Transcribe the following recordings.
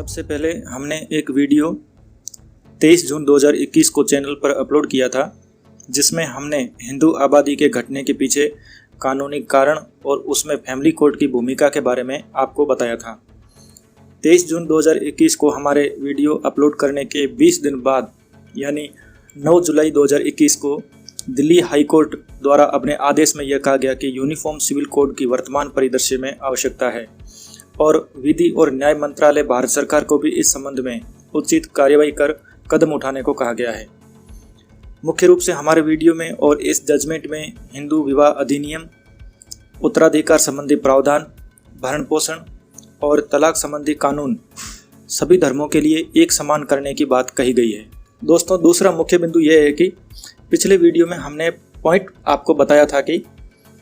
सबसे पहले हमने एक वीडियो 23 जून 2021 को चैनल पर अपलोड किया था, जिसमें हमने हिंदू आबादी के घटने के पीछे कानूनी कारण और उसमें फैमिली कोर्ट की भूमिका के बारे में आपको बताया था। 23 जून 2021 को हमारे वीडियो अपलोड करने के 20 दिन बाद यानी 9 जुलाई 2021 को दिल्ली हाई कोर्ट द्वारा अपने आदेश में यह कहा गया कि यूनिफॉर्म सिविल कोड की वर्तमान परिदृश्य में आवश्यकता है और विधि और न्याय मंत्रालय भारत सरकार को भी इस संबंध में उचित कार्यवाही कर कदम उठाने को कहा गया है। मुख्य रूप से हमारे वीडियो में और इस जजमेंट में हिंदू विवाह अधिनियम, उत्तराधिकार संबंधी प्रावधान, भरण पोषण और तलाक संबंधी कानून सभी धर्मों के लिए एक समान करने की बात कही गई है। दोस्तों, दूसरा मुख्य बिंदु यह है कि पिछले वीडियो में हमने पॉइंट आपको बताया था कि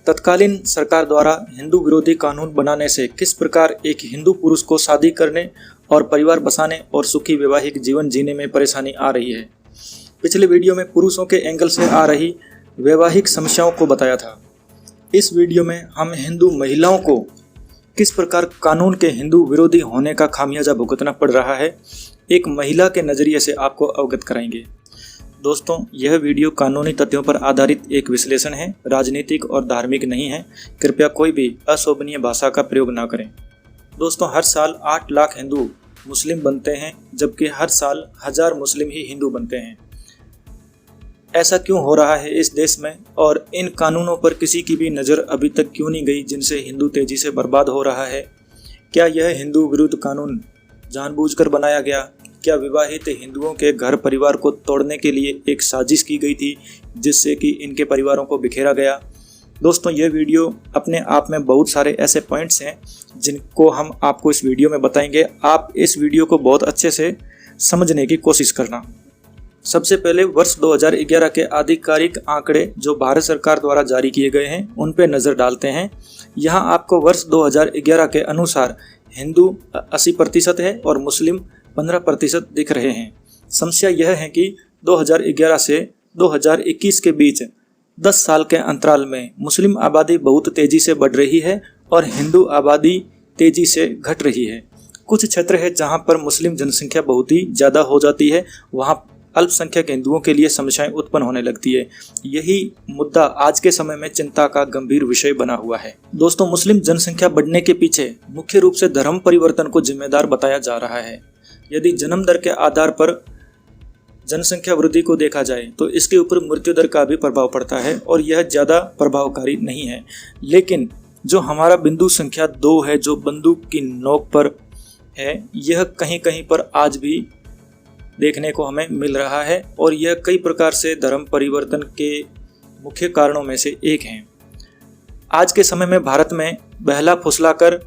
तत्कालीन सरकार द्वारा हिंदू विरोधी कानून बनाने से किस प्रकार एक हिंदू पुरुष को शादी करने और परिवार बसाने और सुखी वैवाहिक जीवन जीने में परेशानी आ रही है। पिछले वीडियो में पुरुषों के एंगल से आ रही वैवाहिक समस्याओं को बताया था। इस वीडियो में हम हिंदू महिलाओं को किस प्रकार कानून के हिंदू विरोधी होने का खामियाजा भुगतना पड़ रहा है, एक महिला के नज़रिए से आपको अवगत कराएंगे। दोस्तों, यह वीडियो कानूनी तथ्यों पर आधारित एक विश्लेषण है, राजनीतिक और धार्मिक नहीं है। कृपया कोई भी अशोभनीय भाषा का प्रयोग ना करें। दोस्तों, हर साल 8 लाख हिंदू मुस्लिम बनते हैं, जबकि हर साल 1000 मुस्लिम ही हिंदू बनते हैं। ऐसा क्यों हो रहा है इस देश में, और इन कानूनों पर किसी की भी नज़र अभी तक क्यों नहीं गई, जिनसे हिंदू तेजी से बर्बाद हो रहा है? क्या यह हिंदू विरुद्ध कानून जानबूझकर बनाया गया? क्या विवाहित हिंदुओं के घर परिवार को तोड़ने के लिए एक साजिश की गई थी, जिससे कि इनके परिवारों को बिखेरा गया? दोस्तों, यह वीडियो अपने आप में बहुत सारे ऐसे पॉइंट्स हैं जिनको हम आपको इस वीडियो में बताएंगे। आप इस वीडियो को बहुत अच्छे से समझने की कोशिश करना। सबसे पहले वर्ष 2011 के आधिकारिक आंकड़े जो भारत सरकार द्वारा जारी किए गए हैं उन पर नज़र डालते हैं। यहाँ आपको वर्ष 2011 के अनुसार हिंदू 80% है और मुस्लिम 15% दिख रहे हैं। समस्या यह है कि 2011 से 2021 के बीच 10 साल के अंतराल में मुस्लिम आबादी बहुत तेजी से बढ़ रही है और हिंदू आबादी तेजी से घट रही है। कुछ क्षेत्र है जहां पर मुस्लिम जनसंख्या बहुत ही ज़्यादा हो जाती है, वहां अल्पसंख्यक हिंदुओं के लिए समस्याएं उत्पन्न होने लगती है। यही मुद्दा आज के समय में चिंता का गंभीर विषय बना हुआ है। दोस्तों, मुस्लिम जनसंख्या बढ़ने के पीछे मुख्य रूप से धर्म परिवर्तन को जिम्मेदार बताया जा रहा है। यदि जन्म दर के आधार पर जनसंख्या वृद्धि को देखा जाए तो इसके ऊपर मृत्यु दर का भी प्रभाव पड़ता है और यह ज़्यादा प्रभावकारी नहीं है। लेकिन जो हमारा बिंदु संख्या 2 है, जो बंदूक की नोक पर है, यह कहीं कहीं पर आज भी देखने को हमें मिल रहा है और यह कई प्रकार से धर्म परिवर्तन के मुख्य कारणों में से एक है। आज के समय में भारत में बहला फुसलाकर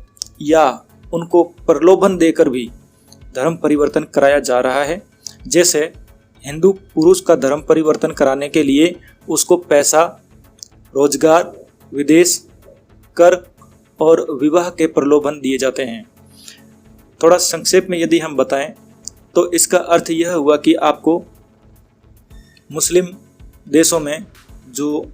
या उनको प्रलोभन देकर भी धर्म परिवर्तन कराया जा रहा है। जैसे हिंदू पुरुष का धर्म परिवर्तन कराने के लिए उसको पैसा, रोजगार, विदेश, कर और विवाह के प्रलोभन दिए जाते हैं। थोड़ा संक्षेप में यदि हम बताएं तो इसका अर्थ यह हुआ कि आपको मुस्लिम देशों में जो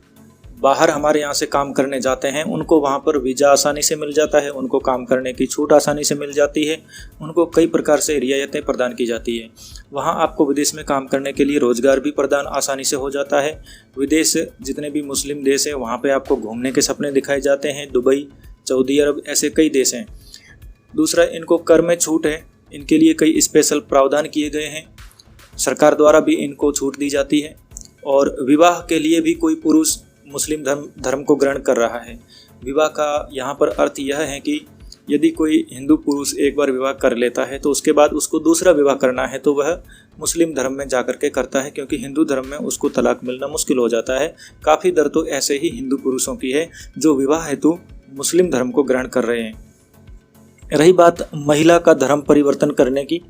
बाहर हमारे यहाँ से काम करने जाते हैं उनको वहाँ पर वीज़ा आसानी से मिल जाता है, उनको काम करने की छूट आसानी से मिल जाती है, उनको कई प्रकार से रियायतें प्रदान की जाती है। वहाँ आपको विदेश में काम करने के लिए रोज़गार भी प्रदान आसानी से हो जाता है। विदेश जितने भी मुस्लिम देश हैं वहाँ पर आपको घूमने के सपने दिखाए जाते हैं। दुबई, सऊदी अरब, ऐसे कई देश हैं। दूसरा, इनको कर में छूट है, इनके लिए कई स्पेशल प्रावधान किए गए हैं, सरकार द्वारा भी इनको छूट दी जाती है। और विवाह के लिए भी कोई पुरुष मुस्लिम धर्म को ग्रहण कर रहा है। विवाह का यहाँ पर अर्थ यह है कि यदि कोई हिंदू पुरुष एक बार विवाह कर लेता है तो उसके बाद उसको दूसरा विवाह करना है तो वह मुस्लिम धर्म में जाकर के करता है, क्योंकि हिंदू धर्म में उसको तलाक मिलना मुश्किल हो जाता है। काफ़ी दर तो ऐसे ही हिंदू पुरुषों की है जो विवाह हेतु मुस्लिम धर्म को ग्रहण कर रहे हैं। रही बात महिला का धर्म परिवर्तन करने की,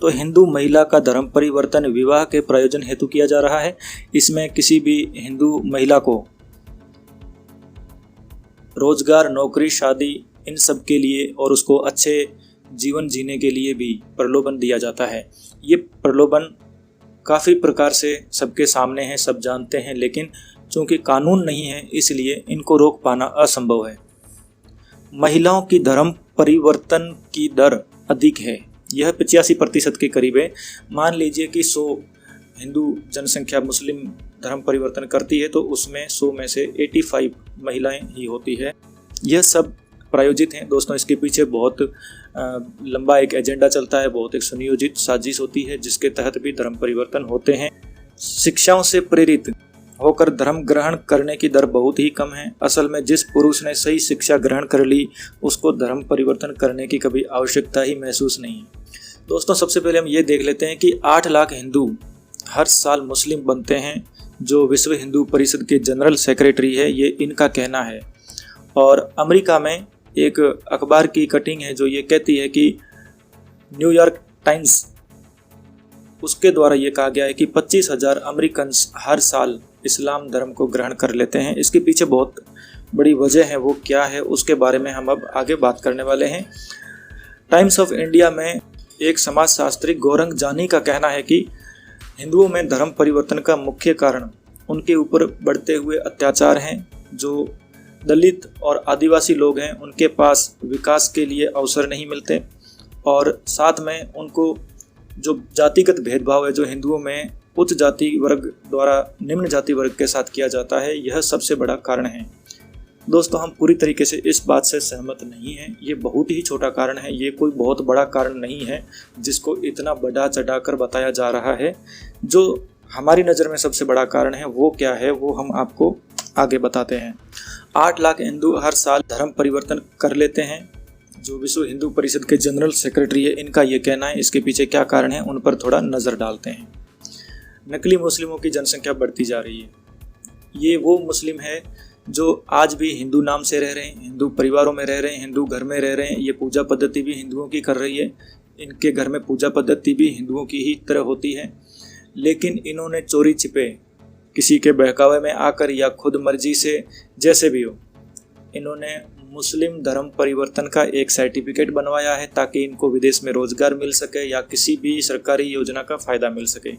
तो हिंदू महिला का धर्म परिवर्तन विवाह के प्रयोजन हेतु किया जा रहा है। इसमें किसी भी हिंदू महिला को रोजगार, नौकरी, शादी, इन सब के लिए और उसको अच्छे जीवन जीने के लिए भी प्रलोभन दिया जाता है। ये प्रलोभन काफ़ी प्रकार से सबके सामने है, सब जानते हैं, लेकिन चूँकि कानून नहीं है इसलिए इनको रोक पाना असंभव है। महिलाओं की धर्म परिवर्तन की दर अधिक है, यह 85% के करीब है। मान लीजिए कि 100 हिंदू जनसंख्या मुस्लिम धर्म परिवर्तन करती है तो उसमें 100 में से 85 महिलाएं ही होती है। यह सब प्रायोजित हैं दोस्तों, इसके पीछे बहुत लंबा एक एजेंडा चलता है, बहुत एक सुनियोजित साजिश होती है जिसके तहत भी धर्म परिवर्तन होते हैं। शिक्षाओं से प्रेरित होकर धर्म ग्रहण करने की दर बहुत ही कम है। असल में जिस पुरुष ने सही शिक्षा ग्रहण कर ली उसको धर्म परिवर्तन करने की कभी आवश्यकता ही महसूस नहीं है। दोस्तों सबसे पहले हम ये देख लेते हैं कि 8 लाख हिंदू हर साल मुस्लिम बनते हैं, जो विश्व हिंदू परिषद के जनरल सेक्रेटरी है, ये इनका कहना है। और अमेरिका में एक अखबार की कटिंग है जो ये कहती है कि न्यूयॉर्क टाइम्स, उसके द्वारा ये कहा गया है कि 25,000 अमेरिकन हर साल इस्लाम धर्म को ग्रहण कर लेते हैं। इसके पीछे बहुत बड़ी वजह है, वो क्या है उसके बारे में हम अब आगे बात करने वाले हैं। टाइम्स ऑफ इंडिया में एक समाजशास्त्री गौरंग जानी का कहना है कि हिंदुओं में धर्म परिवर्तन का मुख्य कारण उनके ऊपर बढ़ते हुए अत्याचार हैं। जो दलित और आदिवासी लोग हैं उनके पास विकास के लिए अवसर नहीं मिलते, और साथ में उनको जो जातिगत भेदभाव है जो हिंदुओं में उच्च जाति वर्ग द्वारा निम्न जाति वर्ग के साथ किया जाता है, यह सबसे बड़ा कारण है। दोस्तों हम पूरी तरीके से इस बात से सहमत नहीं हैं। ये बहुत ही छोटा कारण है, ये कोई बहुत बड़ा कारण नहीं है जिसको इतना बढ़ा चढ़ाकर बताया जा रहा है। जो हमारी नज़र में सबसे बड़ा कारण है वो क्या है वो हम आपको आगे बताते हैं। 8 लाख हिंदू हर साल धर्म परिवर्तन कर लेते हैं, जो विश्व हिंदू परिषद के जनरल सेक्रेटरी है इनका ये कहना है। इसके पीछे क्या कारण है उन पर थोड़ा नज़र डालते हैं। नकली मुस्लिमों की जनसंख्या बढ़ती जा रही है। ये वो मुस्लिम है जो आज भी हिंदू नाम से रह रहे हैं, हिंदू परिवारों में रह रहे हैं, हिंदू घर में रह रहे हैं। ये पूजा पद्धति भी हिंदुओं की कर रही है, इनके घर में पूजा पद्धति भी हिंदुओं की ही तरह होती है, लेकिन इन्होंने चोरी छिपे किसी के बहकावे में आकर या खुद मर्जी से, जैसे भी हो, इन्होंने मुस्लिम धर्म परिवर्तन का एक सर्टिफिकेट बनवाया है ताकि इनको विदेश में रोजगार मिल सके या किसी भी सरकारी योजना का फ़ायदा मिल सके।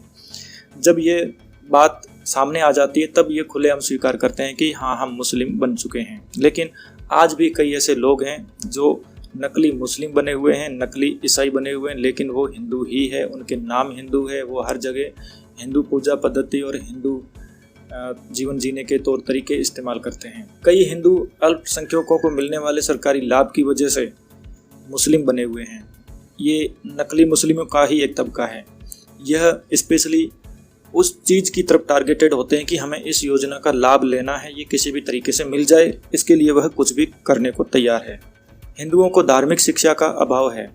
जब ये बात सामने आ जाती है तब ये खुलेआम स्वीकार करते हैं कि हाँ हम मुस्लिम बन चुके हैं। लेकिन आज भी कई ऐसे लोग हैं जो नकली मुस्लिम बने हुए हैं, नकली ईसाई बने हुए हैं, लेकिन वो हिंदू ही है, उनके नाम हिंदू है, वो हर जगह हिंदू पूजा पद्धति और हिंदू जीवन जीने के तौर तरीके इस्तेमाल करते हैं। कई हिंदू अल्पसंख्यकों को मिलने वाले सरकारी लाभ की वजह से मुस्लिम बने हुए हैं। ये नकली मुस्लिमों का ही एक तबका है। यह स्पेशली उस चीज़ की तरफ टारगेटेड होते हैं कि हमें इस योजना का लाभ लेना है, ये किसी भी तरीके से मिल जाए, इसके लिए वह कुछ भी करने को तैयार है। हिंदुओं को धार्मिक शिक्षा का अभाव है,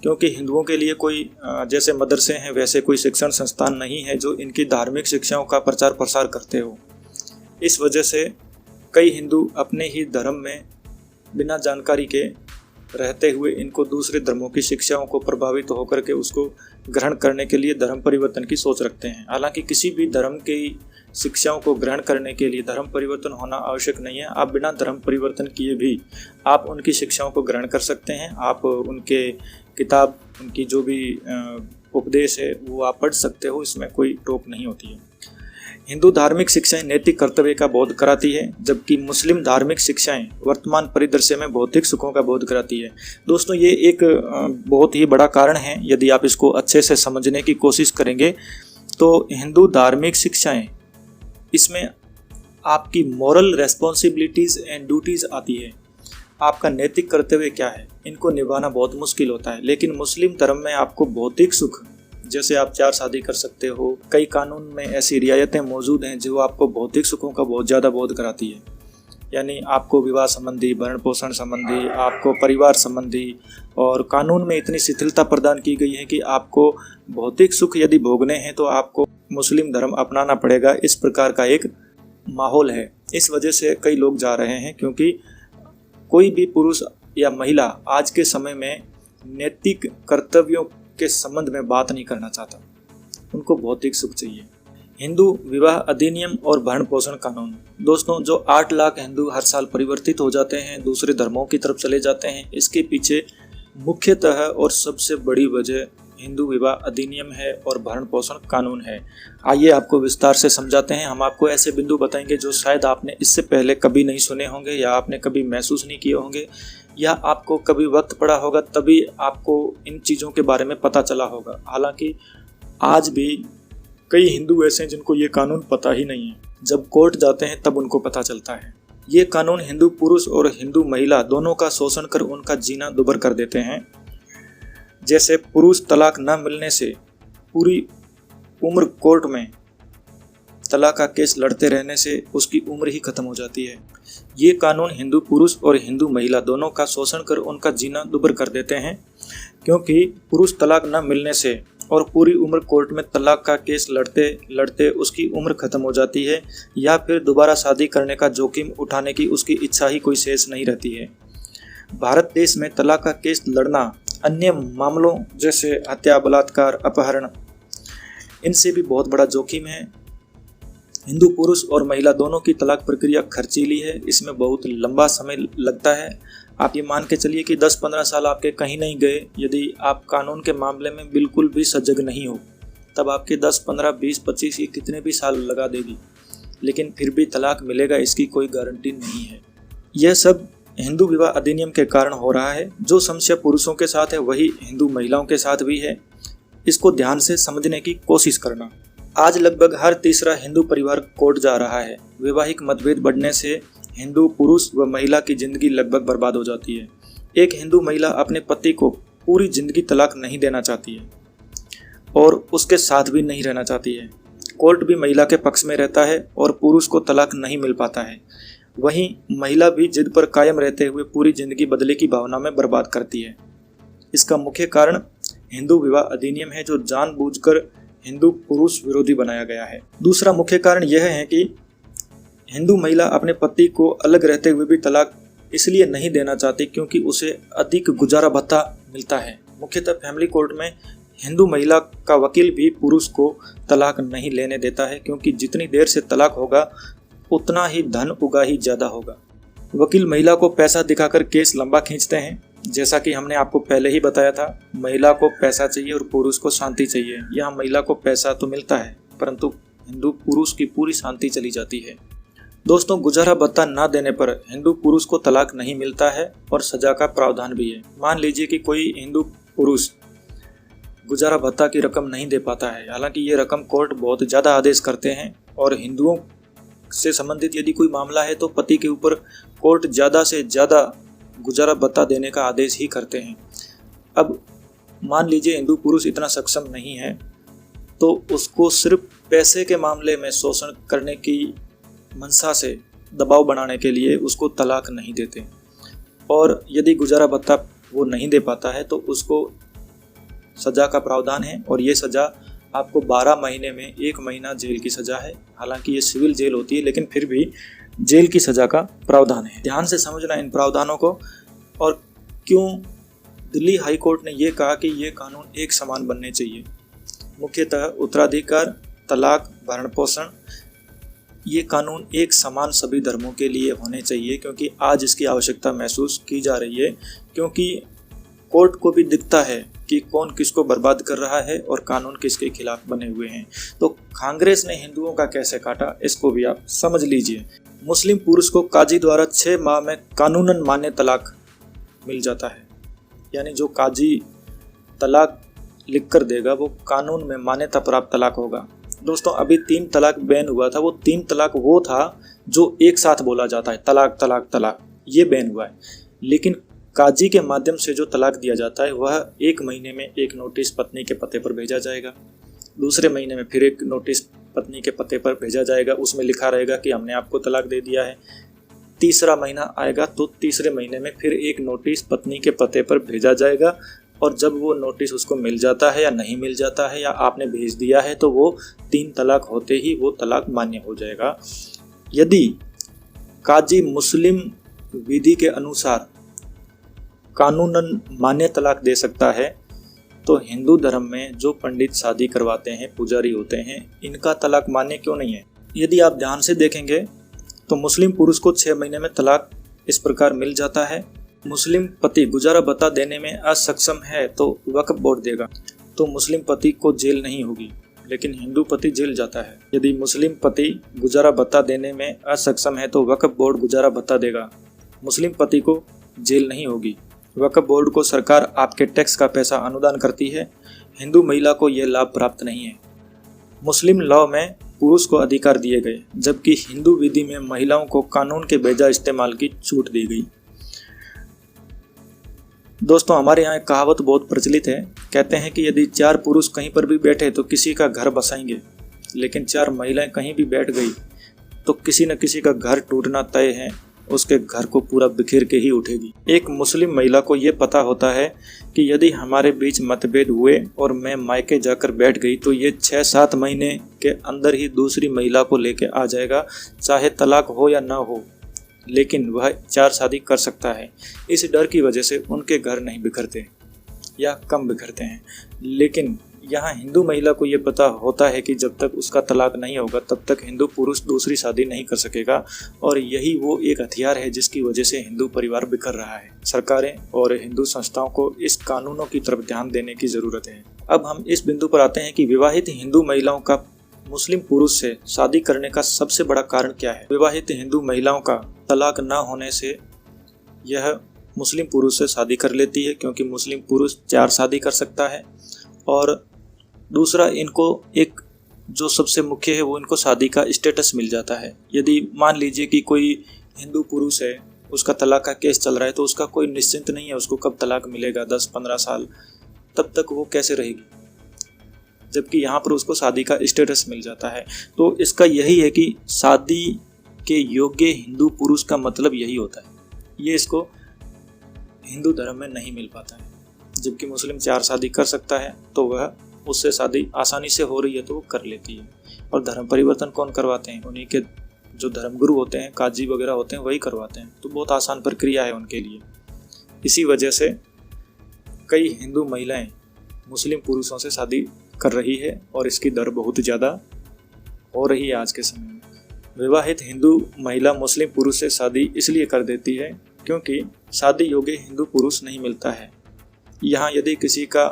क्योंकि हिंदुओं के लिए कोई जैसे मदरसे हैं वैसे कोई शिक्षण संस्थान नहीं है जो इनकी धार्मिक शिक्षाओं का प्रचार प्रसार करते हो। इस वजह से कई हिंदू अपने ही धर्म में बिना जानकारी के रहते हुए इनको दूसरे धर्मों की शिक्षाओं को प्रभावित होकर के उसको ग्रहण करने के लिए धर्म परिवर्तन की सोच रखते हैं। हालांकि किसी भी धर्म की शिक्षाओं को ग्रहण करने के लिए धर्म परिवर्तन होना आवश्यक नहीं है। आप बिना धर्म परिवर्तन किए भी आप उनकी शिक्षाओं को ग्रहण कर सकते हैं। आप उनके किताब, उनकी जो भी उपदेश है वो आप पढ़ सकते हो, इसमें कोई टोक नहीं होती है। हिंदू धार्मिक शिक्षाएं नैतिक कर्तव्य का बोध कराती है, जबकि मुस्लिम धार्मिक शिक्षाएं वर्तमान परिदृश्य में भौतिक सुखों का बोध कराती है। दोस्तों ये एक बहुत ही बड़ा कारण है। यदि आप इसको अच्छे से समझने की कोशिश करेंगे तो हिंदू धार्मिक शिक्षाएं, इसमें आपकी मॉरल रेस्पॉन्सिबिलिटीज़ एंड ड्यूटीज़ आती है। आपका नैतिक कर्तव्य क्या है, इनको निभाना बहुत मुश्किल होता है। लेकिन मुस्लिम धर्म में आपको भौतिक सुख, जैसे आप 4 शादी कर सकते हो, कई कानून में ऐसी रियायतें मौजूद हैं जो आपको भौतिक सुखों का बहुत ज़्यादा बोध कराती है। यानी आपको विवाह संबंधी, भरण पोषण संबंधी, आपको परिवार संबंधी, और कानून में इतनी शिथिलता प्रदान की गई है कि आपको भौतिक सुख यदि भोगने हैं तो आपको मुस्लिम धर्म अपनाना पड़ेगा। इस प्रकार का एक माहौल है। इस वजह से कई लोग जा रहे हैं, क्योंकि कोई भी पुरुष या महिला आज के समय में नैतिक कर्तव्यों के संबंध में बात नहीं करना चाहता, उनको भौतिक सुख चाहिए। हिंदू विवाह अधिनियम और भरण पोषण कानून। दोस्तों जो 8 लाख हिंदू हर साल परिवर्तित हो जाते हैं, दूसरे धर्मों की तरफ चले जाते हैं, इसके पीछे मुख्यतः और सबसे बड़ी वजह हिंदू विवाह अधिनियम है और भरण पोषण कानून है। आइए आपको विस्तार से समझाते हैं। हम आपको ऐसे बिंदु बताएंगे जो शायद आपने इससे पहले कभी नहीं सुने होंगे या आपने कभी महसूस नहीं किए होंगे। या आपको कभी वक्त पड़ा होगा तभी आपको इन चीज़ों के बारे में पता चला होगा। हालांकि आज भी कई हिंदू ऐसे हैं जिनको ये कानून पता ही नहीं है, जब कोर्ट जाते हैं तब उनको पता चलता है। ये कानून हिंदू पुरुष और हिंदू महिला दोनों का शोषण कर उनका जीना दुभर कर देते हैं। जैसे पुरुष तलाक न मिलने से पूरी उम्र कोर्ट में तलाक का केस लड़ते रहने से उसकी उम्र ही खत्म हो जाती है। ये कानून हिंदू पुरुष और हिंदू महिला दोनों का शोषण कर उनका जीना दुभर कर देते हैं, क्योंकि पुरुष तलाक न मिलने से और पूरी उम्र कोर्ट में तलाक का केस लड़ते लड़ते उसकी उम्र खत्म हो जाती है, या फिर दोबारा शादी करने का जोखिम उठाने की उसकी इच्छा ही कोई शेष नहीं रहती है। भारत देश में तलाक का केस लड़ना अन्य मामलों जैसे हत्या, बलात्कार, अपहरण, इनसे भी बहुत बड़ा जोखिम है। हिंदू पुरुष और महिला दोनों की तलाक प्रक्रिया खर्चीली है, इसमें बहुत लंबा समय लगता है। आप ये मान के चलिए कि 10-15 साल आपके कहीं नहीं गए यदि आप कानून के मामले में बिल्कुल भी सजग नहीं हो, तब आपके 10, 15, 20, 25 ये कितने भी साल लगा देगी, लेकिन फिर भी तलाक मिलेगा इसकी कोई गारंटी नहीं है। यह सब हिंदू विवाह अधिनियम के कारण हो रहा है। जो समस्या पुरुषों के साथ है वही हिंदू महिलाओं के साथ भी है। इसको ध्यान से समझने की कोशिश करना। आज लगभग हर तीसरा हिंदू परिवार कोर्ट जा रहा है। वैवाहिक मतभेद बढ़ने से हिंदू पुरुष व महिला की जिंदगी लगभग बर्बाद हो जाती है। एक हिंदू महिला अपने पति को पूरी जिंदगी तलाक नहीं देना चाहती है और उसके साथ भी नहीं रहना चाहती है। कोर्ट भी महिला के पक्ष में रहता है और पुरुष को तलाक नहीं मिल पाता है। वहीं महिला भी जिद पर कायम रहते हुए पूरी जिंदगी बदले की भावना में बर्बाद करती है। इसका मुख्य कारण हिंदू विवाह अधिनियम है, जो जानबूझकर हिंदू पुरुष विरोधी बनाया गया है। दूसरा मुख्य कारण यह है कि हिंदू महिला अपने पति को अलग रहते हुए भी तलाक इसलिए नहीं देना चाहती क्योंकि उसे अधिक गुजारा भत्ता मिलता है। मुख्यतः फैमिली कोर्ट में हिंदू महिला का वकील भी पुरुष को तलाक नहीं लेने देता है, क्योंकि जितनी देर से तलाक होगा उतना ही धन उगा ही ज्यादा होगा। वकील महिला को पैसा दिखाकर केस लंबा खींचते हैं। जैसा कि हमने आपको पहले ही बताया था, महिला को पैसा चाहिए और पुरुष को शांति चाहिए। यहाँ महिला को पैसा तो मिलता है परंतु हिंदू पुरुष की पूरी शांति चली जाती है। दोस्तों, गुजारा भत्ता न देने पर हिंदू पुरुष को तलाक नहीं मिलता है और सजा का प्रावधान भी है। मान लीजिए कि कोई हिंदू पुरुष गुजारा भत्ता की रकम नहीं दे पाता है, हालांकि ये रकम कोर्ट बहुत ज़्यादा आदेश करते हैं और हिंदुओं से संबंधित यदि कोई मामला है तो पति के ऊपर कोर्ट ज़्यादा से ज़्यादा गुजारा भत्ता देने का आदेश ही करते हैं। अब मान लीजिए हिंदू पुरुष इतना सक्षम नहीं है तो उसको सिर्फ पैसे के मामले में शोषण करने की मंशा से दबाव बनाने के लिए उसको तलाक नहीं देते, और यदि गुजारा भत्ता वो नहीं दे पाता है तो उसको सज़ा का प्रावधान है, और ये सज़ा आपको 12 महीने में 1 महीना जेल की सज़ा है। हालांकि ये सिविल जेल होती है लेकिन फिर भी जेल की सज़ा का प्रावधान है। ध्यान से समझना इन प्रावधानों को। और क्यों दिल्ली हाई कोर्ट ने ये कहा कि ये कानून एक समान बनने चाहिए। मुख्यतः उत्तराधिकार, तलाक, भरण पोषण, ये कानून एक समान सभी धर्मों के लिए होने चाहिए, क्योंकि आज इसकी आवश्यकता महसूस की जा रही है। क्योंकि कोर्ट को भी दिखता है कि कौन किसको बर्बाद कर रहा है और कानून किसके खिलाफ बने हुए हैं। तो कांग्रेस ने हिंदुओं का कैसे काटा, इसको भी आप समझ लीजिए। मुस्लिम पुरुष को काजी द्वारा 6 माह में कानूनन मान्य तलाक मिल जाता है, यानी जो काजी तलाक लिख कर देगा वो कानून में मान्यता प्राप्त तलाक होगा। दोस्तों, अभी 3 तलाक बैन हुआ था, वो 3 तलाक वो था जो एक साथ बोला जाता है, तलाक तलाक तलाक, ये बैन हुआ है। लेकिन काजी के माध्यम से जो तलाक दिया जाता है वह 1 महीने में एक नोटिस पत्नी के पते पर भेजा जाएगा, दूसरे महीने में फिर एक नोटिस पत्नी के पते पर भेजा जाएगा, उसमें लिखा रहेगा कि हमने आपको तलाक दे दिया है। तीसरा महीना आएगा तो तीसरे महीने में फिर एक नोटिस पत्नी के पते पर भेजा जाएगा, और जब वो नोटिस उसको मिल जाता है या नहीं मिल जाता है या आपने भेज दिया है तो वो 3 तलाक होते ही वो तलाक मान्य हो जाएगा। यदि काजी मुस्लिम विधि के अनुसार कानूनन मान्य तलाक दे सकता है तो हिंदू धर्म में जो पंडित शादी करवाते हैं, पुजारी होते हैं, इनका तलाक मान्य क्यों नहीं है? यदि आप ध्यान से देखेंगे तो मुस्लिम पुरुष को 6 महीने में तलाक इस प्रकार मिल जाता है। मुस्लिम पति गुजारा भत्ता देने में असक्षम है तो वक्फ बोर्ड देगा, तो मुस्लिम पति को जेल नहीं होगी, लेकिन हिंदू पति जेल जाता है। यदि मुस्लिम पति गुजारा भत्ता देने में असक्षम है तो वक्फ बोर्ड गुजारा भत्ता देगा। मुस्लिम पति को जेल नहीं होगी। वक्फ बोर्ड को सरकार आपके टैक्स का पैसा अनुदान करती है। हिंदू महिला को यह लाभ प्राप्त नहीं है। मुस्लिम लॉ में पुरुष को अधिकार दिए गए, जबकि हिंदू विधि में महिलाओं को कानून के बेजा इस्तेमाल की छूट दी गई। दोस्तों, हमारे यहाँ एक कहावत बहुत प्रचलित है। कहते हैं कि यदि 4 पुरुष कहीं पर भी बैठे तो किसी का घर बसाएंगे, लेकिन 4 महिलाएं कहीं भी बैठ गई तो किसी न किसी का घर टूटना तय है। उसके घर को पूरा बिखेर के ही उठेगी। एक मुस्लिम महिला को ये पता होता है कि यदि हमारे बीच मतभेद हुए और मैं मायके जाकर बैठ गई तो ये 6-7 महीने के अंदर ही दूसरी महिला को लेके आ जाएगा, चाहे तलाक हो या ना हो, लेकिन वह 4 शादी कर सकता है। इस डर की वजह से उनके घर नहीं बिखरते या कम बिखरते हैं। लेकिन यहाँ हिंदू महिला को ये पता होता है कि जब तक उसका तलाक नहीं होगा तब तक हिंदू पुरुष दूसरी शादी नहीं कर सकेगा, और यही वो एक हथियार है जिसकी वजह से हिंदू परिवार बिखर रहा है। सरकारें और हिंदू संस्थाओं को इस कानूनों की तरफ ध्यान देने की जरूरत है। अब हम इस बिंदु पर आते हैं कि विवाहित हिंदू महिलाओं का मुस्लिम पुरुष से शादी करने का सबसे बड़ा कारण क्या है। विवाहित हिंदू महिलाओं का तलाक न होने से यह मुस्लिम पुरुष से शादी कर लेती है, क्योंकि मुस्लिम पुरुष 4 शादी कर सकता है। और दूसरा, इनको एक जो सबसे मुख्य है वो इनको शादी का स्टेटस मिल जाता है। यदि मान लीजिए कि कोई हिंदू पुरुष है, उसका तलाक का केस चल रहा है, तो उसका कोई निश्चिंत नहीं है उसको कब तलाक मिलेगा, 10-15 साल तब तक वो कैसे रहेगी, जबकि यहाँ पर उसको शादी का स्टेटस मिल जाता है। तो इसका यही है कि शादी के योग्य हिंदू पुरुष का मतलब यही होता है। ये इसको हिंदू धर्म में नहीं मिल पाता है। जबकि मुस्लिम 4 शादी कर सकता है तो वह उससे शादी आसानी से हो रही है तो वो कर लेती है। और धर्म परिवर्तन कौन करवाते हैं? उन्हीं के जो धर्मगुरु होते हैं, काजी वगैरह होते हैं, वही करवाते हैं। तो बहुत आसान प्रक्रिया है उनके लिए। इसी वजह से कई हिंदू महिलाएं मुस्लिम पुरुषों से शादी कर रही है और इसकी दर बहुत ज़्यादा हो रही है आज के समय में। विवाहित हिंदू महिला मुस्लिम पुरुष से शादी इसलिए कर देती है क्योंकि शादी योग्य हिंदू पुरुष नहीं मिलता है। यहाँ यदि किसी का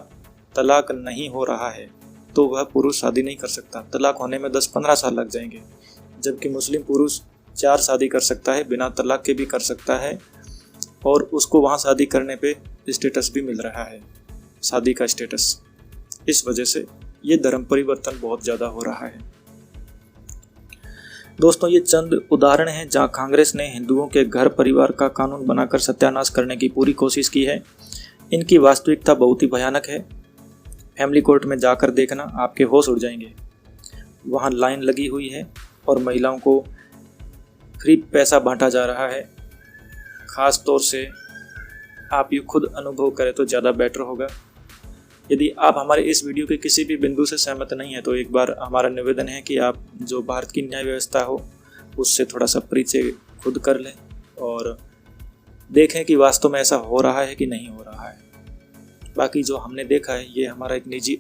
तलाक नहीं हो रहा है तो वह पुरुष शादी नहीं कर सकता। तलाक होने में 10-15 साल लग जाएंगे, जबकि मुस्लिम पुरुष 4 शादी कर सकता है, बिना तलाक के भी कर सकता है, और उसको वहाँ शादी करने पे स्टेटस भी मिल रहा है, शादी का स्टेटस। इस वजह से ये धर्म परिवर्तन बहुत ज़्यादा हो रहा है। दोस्तों, ये चंद उदाहरण हैं जहाँ कांग्रेस ने हिंदुओं के घर परिवार का कानून बनाकर सत्यानाश करने की पूरी कोशिश की है। इनकी वास्तविकता बहुत ही भयानक है। फैमिली कोर्ट में जाकर देखना, आपके होश उड़ जाएंगे। वहाँ लाइन लगी हुई है और महिलाओं को फ्री पैसा बांटा जा रहा है। ख़ास तौर से आप ये खुद अनुभव करें तो ज़्यादा बेटर होगा। यदि आप हमारे इस वीडियो के किसी भी बिंदु से सहमत नहीं है तो एक बार हमारा निवेदन है कि आप जो भारत की न्याय व्यवस्था हो उससे थोड़ा सा परिचय खुद कर लें और देखें कि वास्तव में ऐसा हो रहा है कि नहीं हो रहा है। बाकी जो हमने देखा है ये हमारा एक निजी